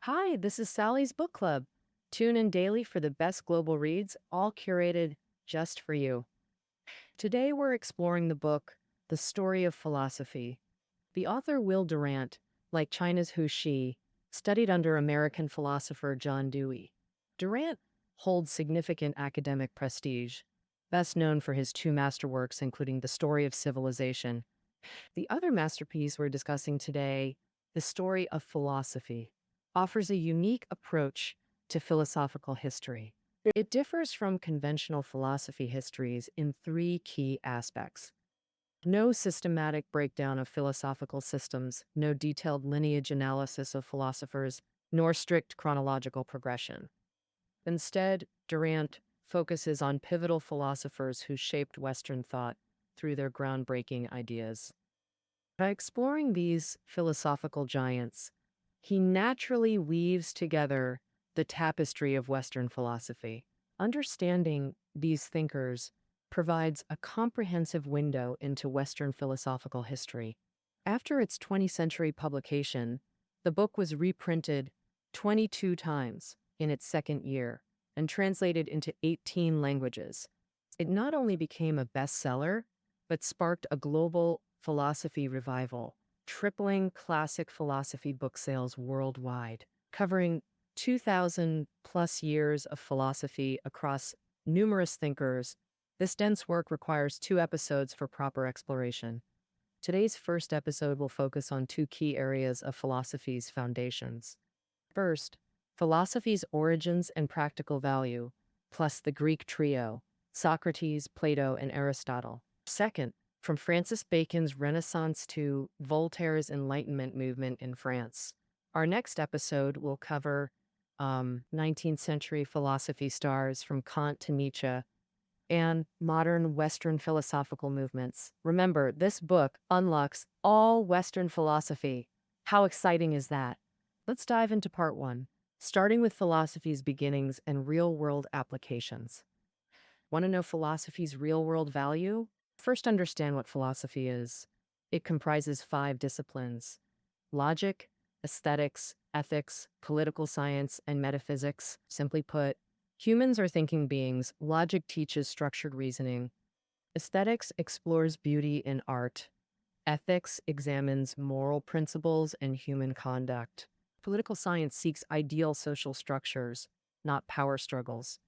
Hi, this is Sally's Book Club. Tune in daily for the best global reads, all curated just for you. Today we're exploring the book, The Story of Philosophy. The author Will Durant, like China's Hu Shi, studied under American philosopher John Dewey. Durant holds significant academic prestige, best known for his two masterworks, including The Story of Civilization. The other masterpiece we're discussing today, The Story of Philosophy, offers a unique approach to philosophical history. It differs from conventional philosophy histories in three key aspects. No systematic breakdown of philosophical systems, no detailed lineage analysis of philosophers, nor strict chronological progression. Instead, Durant focuses on pivotal philosophers who shaped Western thought through their groundbreaking ideas. By exploring these philosophical giants, he naturally weaves together the tapestry of Western philosophy. Understanding these thinkers provides a comprehensive window into Western philosophical history. After its 20th century publication, the book was reprinted 22 times in its second year and translated into 18 languages. It not only became a bestseller, but sparked a global philosophy revival, tripling classic philosophy book sales worldwide, covering 2,000 plus years of philosophy across numerous thinkers. This dense work requires 2 episodes for proper exploration. Today's first episode will focus on two key areas of philosophy's foundations. First, philosophy's origins and practical value, plus the Greek trio, Socrates, Plato, and Aristotle. Second, from Francis Bacon's Renaissance to Voltaire's Enlightenment movement in France. Our next episode will cover 19th century philosophy stars from Kant to Nietzsche and modern Western philosophical movements. Remember, this book unlocks all Western philosophy. How exciting is that? Let's dive into part one, starting with philosophy's beginnings and real-world applications. Want to know philosophy's real-world value? First, understand what philosophy is. It comprises 5 disciplines: logic, aesthetics, ethics, political science, and metaphysics. Simply put, humans are thinking beings. Logic teaches structured reasoning. Aesthetics explores beauty in art. Ethics examines moral principles and human conduct. Political science seeks ideal social structures, not power struggles.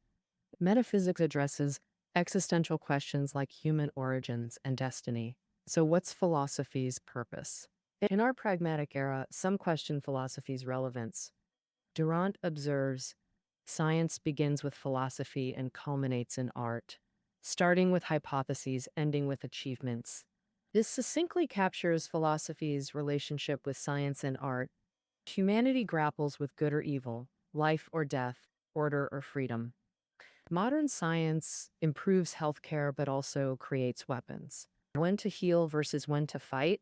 Metaphysics addresses existential questions like human origins and destiny. So, what's philosophy's purpose? In our pragmatic era, some question philosophy's relevance. Durant observes science begins with philosophy and culminates in art, starting with hypotheses, ending with achievements. This succinctly captures philosophy's relationship with science and art. Humanity grapples with good or evil, life or death, order or freedom. Modern science improves healthcare but also creates weapons. When to heal versus when to fight?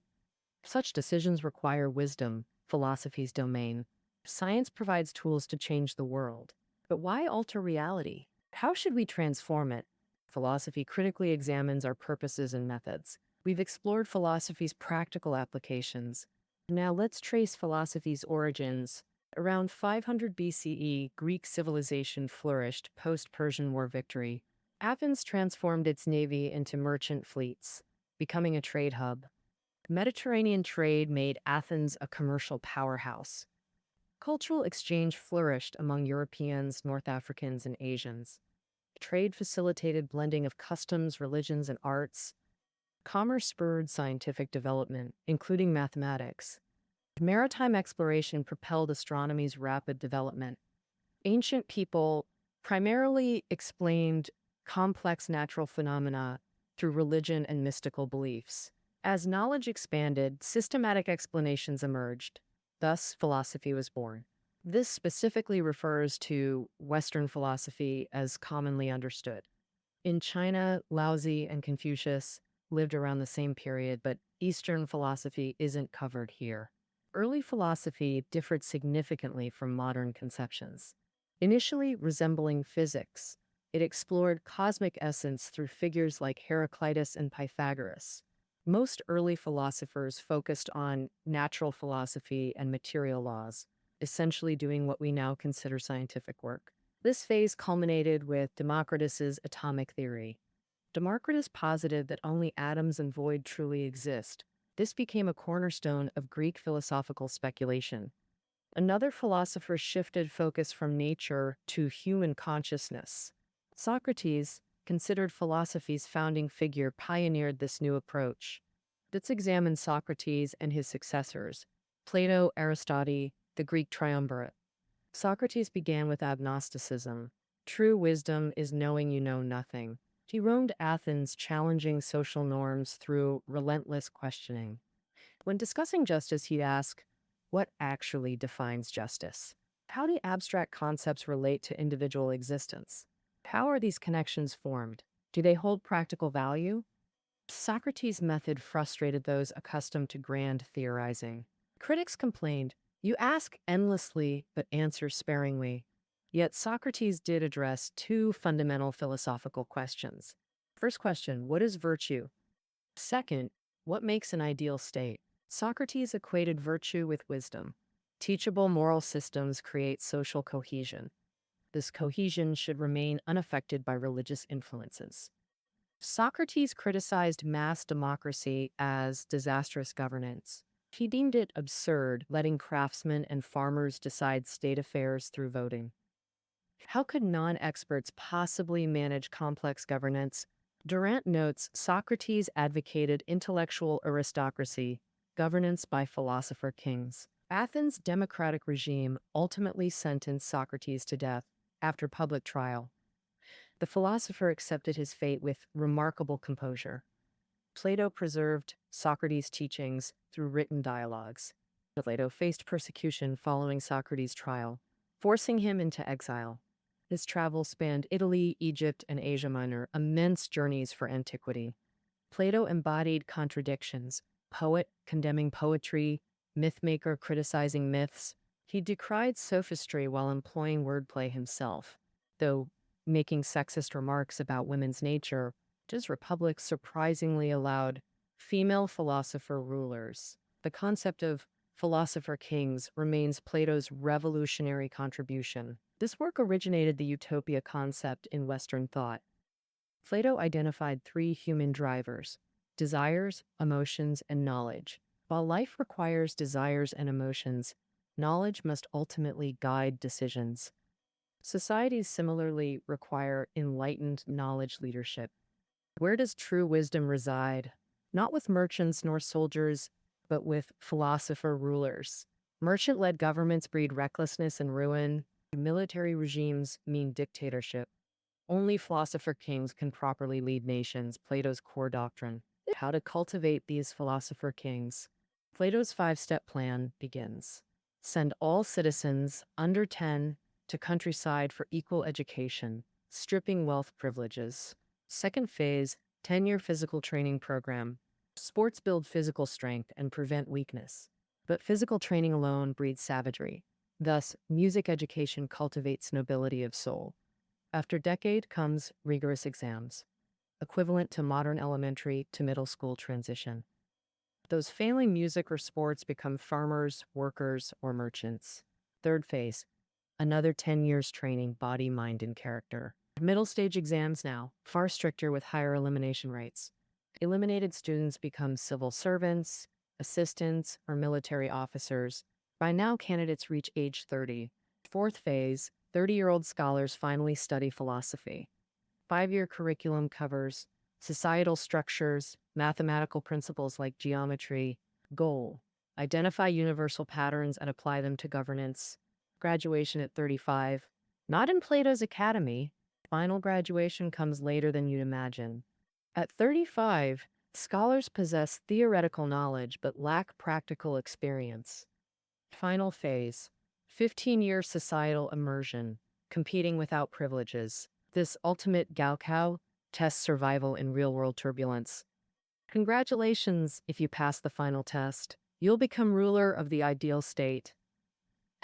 Such decisions require wisdom, philosophy's domain. Science provides tools to change the world. But why alter reality? How should we transform it? Philosophy critically examines our purposes and methods. We've explored philosophy's practical applications. Now let's trace philosophy's origins. Around 500 BCE, Greek civilization flourished post-Persian War victory. Athens transformed its navy into merchant fleets, becoming a trade hub. Mediterranean trade made Athens a commercial powerhouse. Cultural exchange flourished among Europeans, North Africans, and Asians. Trade facilitated blending of customs, religions, and arts. Commerce spurred scientific development, including mathematics. Maritime exploration propelled astronomy's rapid development. Ancient people primarily explained complex natural phenomena through religion and mystical beliefs. As knowledge expanded, systematic explanations emerged. Thus, philosophy was born. This specifically refers to Western philosophy as commonly understood. In China, Laozi and Confucius lived around the same period, but Eastern philosophy isn't covered here. Early philosophy differed significantly from modern conceptions. Initially resembling physics, it explored cosmic essence through figures like Heraclitus and Pythagoras. Most early philosophers focused on natural philosophy and material laws. essentially doing what we now consider scientific work. This phase culminated with Democritus's atomic theory. Democritus posited that only atoms and void truly exist. This became a cornerstone of Greek philosophical speculation. Another philosopher shifted focus from nature to human consciousness. Socrates, considered philosophy's founding figure, pioneered this new approach. Let's examine Socrates and his successors, Plato, Aristotle, the Greek triumvirate. Socrates began with agnosticism. True wisdom is knowing you know nothing. He roamed Athens, challenging social norms through relentless questioning. When discussing justice, he'd ask, what actually defines justice? How do abstract concepts relate to individual existence? How are these connections formed? Do they hold practical value? Socrates' method frustrated those accustomed to grand theorizing. Critics complained, you ask endlessly but answer sparingly. Yet Socrates did address two fundamental philosophical questions. First question, what is virtue? Second, what makes an ideal state? Socrates equated virtue with wisdom. Teachable moral systems create social cohesion. This cohesion should remain unaffected by religious influences. Socrates criticized mass democracy as disastrous governance. He deemed it absurd, letting craftsmen and farmers decide state affairs through voting. How could non-experts possibly manage complex governance? Durant notes Socrates advocated intellectual aristocracy, governance by philosopher kings. Athens' democratic regime ultimately sentenced Socrates to death after public trial. The philosopher accepted his fate with remarkable composure. Plato preserved Socrates' teachings through written dialogues. Plato faced persecution following Socrates' trial, forcing him into exile. His travels spanned Italy, Egypt, and Asia Minor, immense journeys for antiquity. Plato embodied contradictions, poet condemning poetry, mythmaker criticizing myths. He decried sophistry while employing wordplay himself, though making sexist remarks about women's nature. His republic surprisingly allowed female philosopher rulers. The concept of philosopher kings remains Plato's revolutionary contribution. This work originated the utopia concept in Western thought. Plato identified three human drivers: desires, emotions, and knowledge. While life requires desires and emotions, knowledge must ultimately guide decisions. Societies similarly require enlightened knowledge leadership. Where does true wisdom reside? Not with merchants nor soldiers, but with philosopher rulers. Merchant-led governments breed recklessness and ruin. Military regimes mean dictatorship. Only philosopher kings can properly lead nations, Plato's core doctrine. How to cultivate these philosopher kings. Plato's five-step plan begins. Send all citizens under 10 to countryside for equal education, stripping wealth privileges. Second phase, 10-year physical training program. Sports build physical strength and prevent weakness. But physical training alone breeds savagery. Thus, music education cultivates nobility of soul. After decade comes rigorous exams, equivalent to modern elementary to middle school transition. Those failing music or sports become farmers, workers, or merchants. Third phase, another 10 years training, body, mind, and character. Middle stage exams now, far stricter with higher elimination rates. Eliminated students become civil servants, assistants, or military officers. By now, candidates reach age 30. Fourth phase, 30-year-old scholars finally study philosophy. 5-year curriculum covers societal structures, mathematical principles like geometry. Goal: identify universal patterns and apply them to governance. Graduation at 35. Not in Plato's academy. Final graduation comes later than you'd imagine. At 35, scholars possess theoretical knowledge but lack practical experience. Final phase, 15-year societal immersion, competing without privileges. This ultimate Gaokao tests survival in real-world turbulence. Congratulations if you pass the final test. You'll become ruler of the ideal state.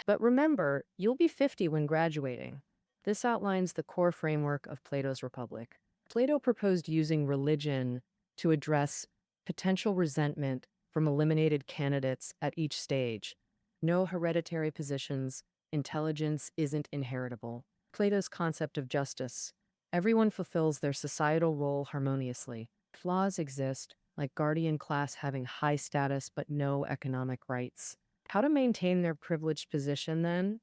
But remember, you'll be 50 when graduating. This outlines the core framework of Plato's Republic. Plato proposed using religion to address potential resentment from eliminated candidates at each stage. No hereditary positions. Intelligence isn't inheritable. Plato's concept of justice. Everyone fulfills their societal role harmoniously. Flaws exist, like guardian class having high status but no economic rights. How to maintain their privileged position then?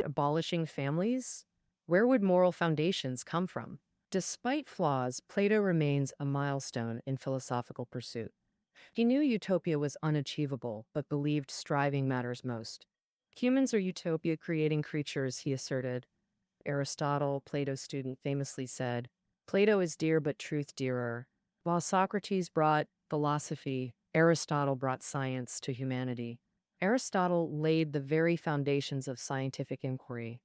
Abolishing families? Where would moral foundations come from? Despite flaws, Plato remains a milestone in philosophical pursuit. He knew utopia was unachievable, but believed striving matters most. Humans are utopia creating creatures, he asserted. Aristotle, Plato's student, famously said, Plato is dear, but truth dearer. While Socrates brought philosophy, Aristotle brought science to humanity. Aristotle laid the very foundations of scientific inquiry.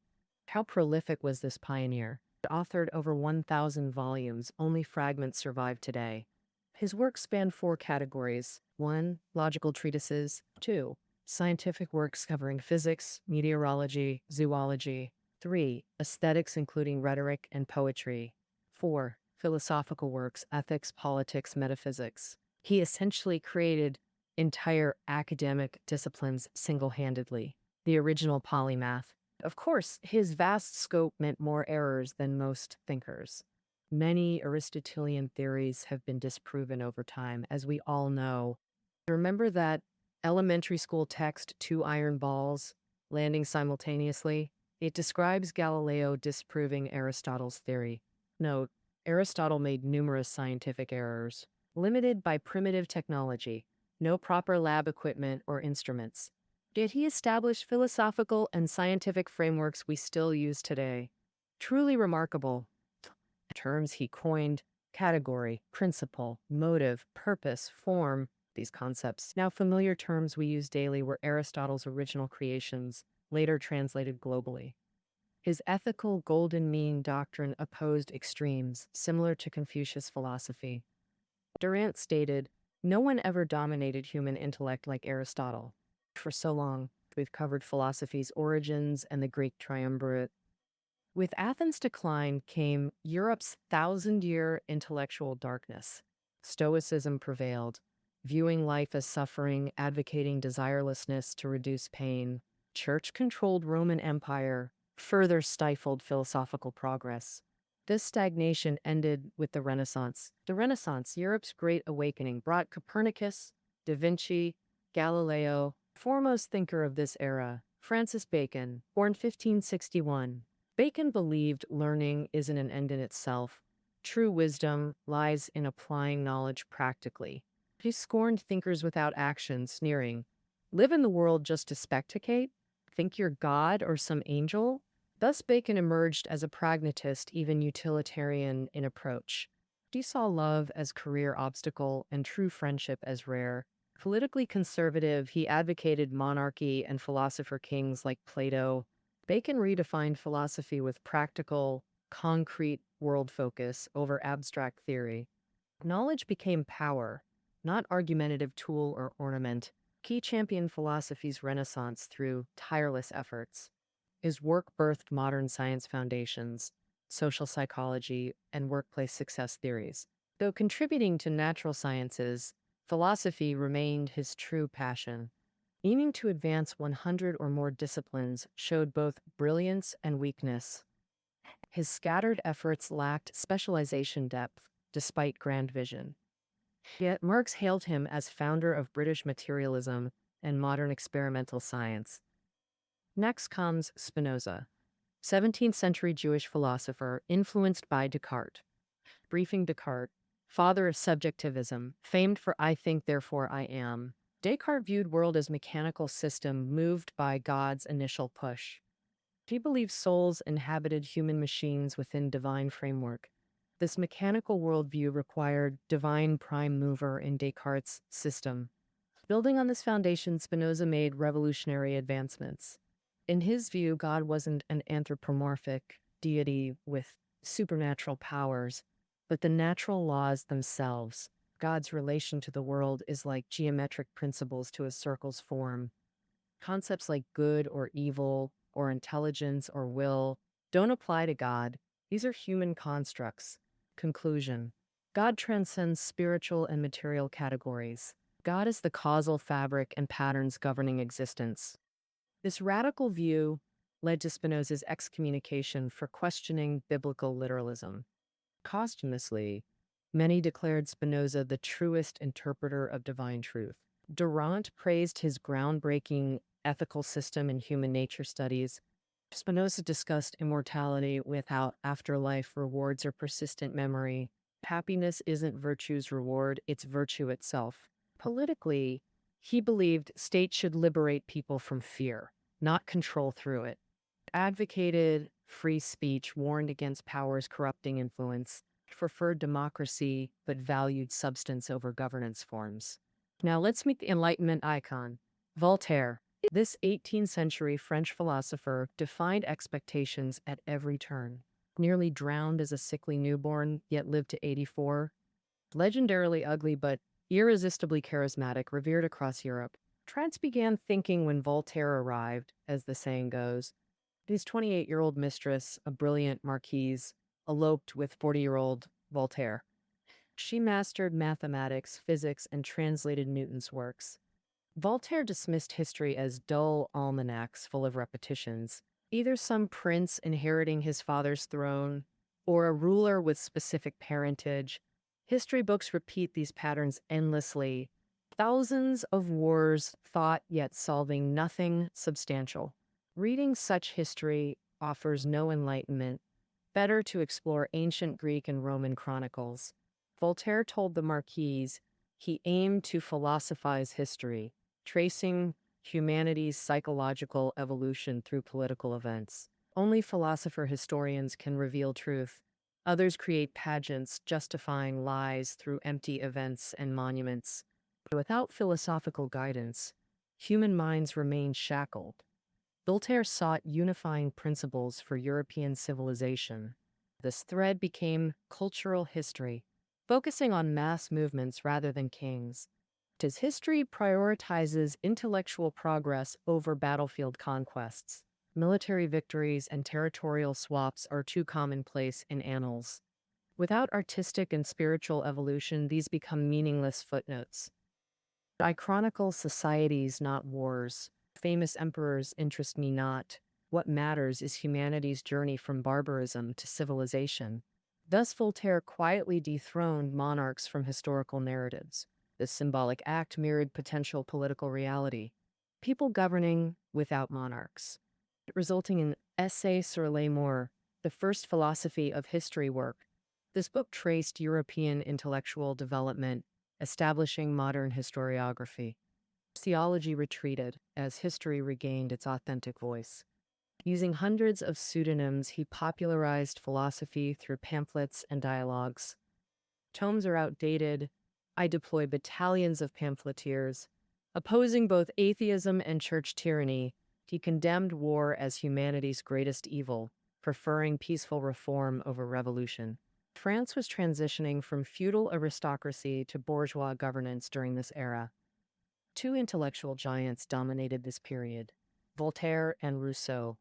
How prolific was this pioneer? Authored over 1,000 volumes, only fragments survive today. His work spanned four categories. 1. Logical treatises. 2. Scientific works covering physics, meteorology, zoology. 3. Aesthetics including rhetoric and poetry. 4. Philosophical works, ethics, politics, metaphysics. He essentially created entire academic disciplines single-handedly. The original polymath. Of course, his vast scope meant more errors than most thinkers. Many Aristotelian theories have been disproven over time, as we all know. Remember that elementary school text, Two Iron Balls, landing simultaneously? It describes Galileo disproving Aristotle's theory. Note, Aristotle made numerous scientific errors. Limited by primitive technology, no proper lab equipment or instruments. Yet he established philosophical and scientific frameworks we still use today. Truly remarkable. Terms he coined: category, principle, motive, purpose, form. These concepts, now familiar terms we use daily, were Aristotle's original creations, later translated globally. His ethical golden mean doctrine opposed extremes, similar to Confucius philosophy. Durant stated, "No one ever dominated human intellect like Aristotle. For so long, we've covered philosophy's origins and the Greek triumvirate. With Athens' decline came Europe's thousand-year intellectual darkness. Stoicism prevailed, viewing life as suffering, advocating desirelessness to reduce pain. Church-controlled Roman Empire further stifled philosophical progress. This stagnation ended with the Renaissance. The Renaissance, Europe's great awakening, brought Copernicus, Da Vinci, Galileo. Foremost thinker of this era, Francis Bacon, born 1561. Bacon believed learning isn't an end in itself. True wisdom lies in applying knowledge practically. He scorned thinkers without action, sneering, "Live in the world just to spectate? Think you're God or some angel?" Thus Bacon emerged as a pragmatist, even utilitarian in approach. He saw love as career obstacle and true friendship as rare. Politically conservative, he advocated monarchy and philosopher kings like Plato. Bacon redefined philosophy with practical, concrete world focus over abstract theory. Knowledge became power, not argumentative tool or ornament. He championed philosophy's renaissance through tireless efforts. His work birthed modern science foundations, social psychology, and workplace success theories. Though contributing to natural sciences, philosophy remained his true passion. Aiming to advance 100 or more disciplines showed both brilliance and weakness. His scattered efforts lacked specialization depth, despite grand vision. Yet Marx hailed him as founder of British materialism and modern experimental science. Next comes Spinoza, 17th century Jewish philosopher influenced by Descartes. Briefing Descartes, father of subjectivism, famed for "I think, therefore I am." Descartes viewed world as mechanical system moved by God's initial push. He believed souls inhabited human machines within divine framework. This mechanical worldview required divine prime mover in Descartes' system. Building on this foundation, Spinoza made revolutionary advancements. In his view, God wasn't an anthropomorphic deity with supernatural powers, but the natural laws themselves. God's relation to the world is like geometric principles to a circle's form. Concepts like good or evil, or intelligence or will, don't apply to God. These are human constructs. Conclusion: God transcends spiritual and material categories. God is the causal fabric and patterns governing existence. This radical view led to Spinoza's excommunication for questioning biblical literalism. Posthumously, many declared Spinoza the truest interpreter of divine truth. Durant praised his groundbreaking ethical system in human nature studies. Spinoza discussed immortality without afterlife rewards or persistent memory. Happiness isn't virtue's reward, it's virtue itself. Politically, he believed states should liberate people from fear, not control through it. Advocated free speech, warned against power's corrupting influence, preferred democracy, but valued substance over governance forms. Now let's meet the Enlightenment icon, Voltaire. This 18th century French philosopher defined expectations at every turn. Nearly drowned as a sickly newborn, yet lived to 84. Legendarily ugly but irresistibly charismatic, revered across Europe. France began thinking when Voltaire arrived, as the saying goes. His 28-year-old mistress, a brilliant marquise, eloped with 40-year-old Voltaire. She mastered mathematics, physics, and translated Newton's works. Voltaire dismissed history as dull almanacs full of repetitions, either some prince inheriting his father's throne or a ruler with specific parentage. History books repeat these patterns endlessly. Thousands of wars fought, yet solving nothing substantial. Reading such history offers no enlightenment. Better to explore ancient Greek and Roman chronicles. Voltaire told the Marquise he aimed to philosophize history, tracing humanity's psychological evolution through political events. Only philosopher historians can reveal truth. Others create pageants justifying lies through empty events and monuments. Without philosophical guidance, human minds remain shackled. Voltaire sought unifying principles for European civilization. This thread became cultural history, focusing on mass movements rather than kings. His history prioritizes intellectual progress over battlefield conquests. Military victories and territorial swaps are too commonplace in annals. Without artistic and spiritual evolution, these become meaningless footnotes. I chronicle societies, not wars. Famous emperors interest me not. What matters is humanity's journey from barbarism to civilization. Thus, Voltaire quietly dethroned monarchs from historical narratives. This symbolic act mirrored potential political reality. People governing without monarchs, resulting in Essai sur les morts, the first philosophy of history work. This book traced European intellectual development, establishing modern historiography. Theology retreated as history regained its authentic voice. Using hundreds of pseudonyms, he popularized philosophy through pamphlets and dialogues. Tomes are outdated. I deploy battalions of pamphleteers. Opposing both atheism and church tyranny, he condemned war as humanity's greatest evil, preferring peaceful reform over revolution. France was transitioning from feudal aristocracy to bourgeois governance during this era. Two intellectual giants dominated this period, Voltaire and Rousseau.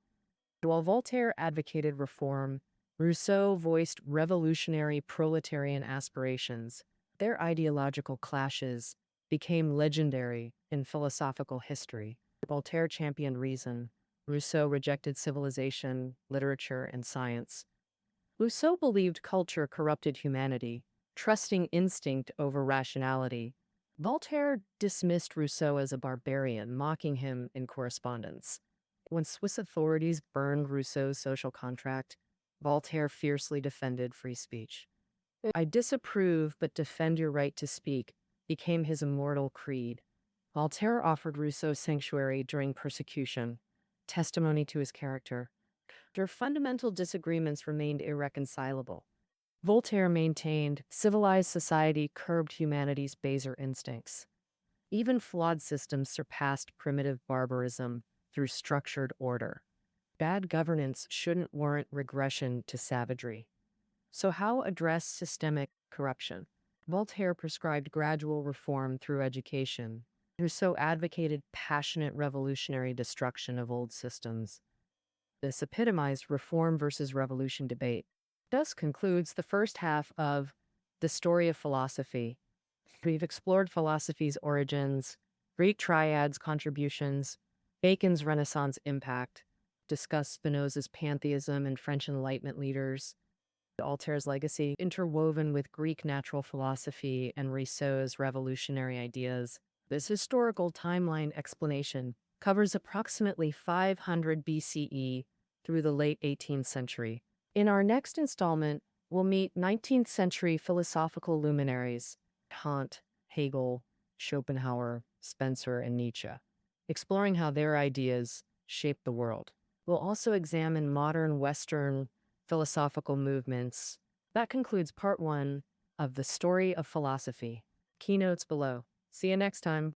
While Voltaire advocated reform, Rousseau voiced revolutionary proletarian aspirations. Their ideological clashes became legendary in philosophical history. Voltaire championed reason. Rousseau rejected civilization, literature, and science. Rousseau believed culture corrupted humanity, trusting instinct over rationality. Voltaire dismissed Rousseau as a barbarian, mocking him in correspondence. When Swiss authorities burned Rousseau's social contract, Voltaire fiercely defended free speech. I disapprove, but defend your right to speak became his immortal creed. Voltaire offered Rousseau sanctuary during persecution, testimony to his character. Their fundamental disagreements remained irreconcilable. Voltaire maintained civilized society curbed humanity's baser instincts. Even flawed systems surpassed primitive barbarism through structured order. Bad governance shouldn't warrant regression to savagery. So how address systemic corruption? Voltaire prescribed gradual reform through education. Rousseau advocated passionate revolutionary destruction of old systems. This epitomized reform versus revolution debate. Thus concludes the first half of The Story of Philosophy. We've explored philosophy's origins, Greek triads' contributions, Bacon's Renaissance impact, discuss Spinoza's pantheism and French Enlightenment leaders, Voltaire's legacy, interwoven with Greek natural philosophy and Rousseau's revolutionary ideas. This historical timeline explanation covers approximately 500 BCE through the late 18th century. In our next installment, we'll meet 19th century philosophical luminaries Kant, Hegel, Schopenhauer, Spencer, and Nietzsche, exploring how their ideas shaped the world. We'll also examine modern Western philosophical movements. That concludes part one of The Story of Philosophy. Keynotes below. See you next time.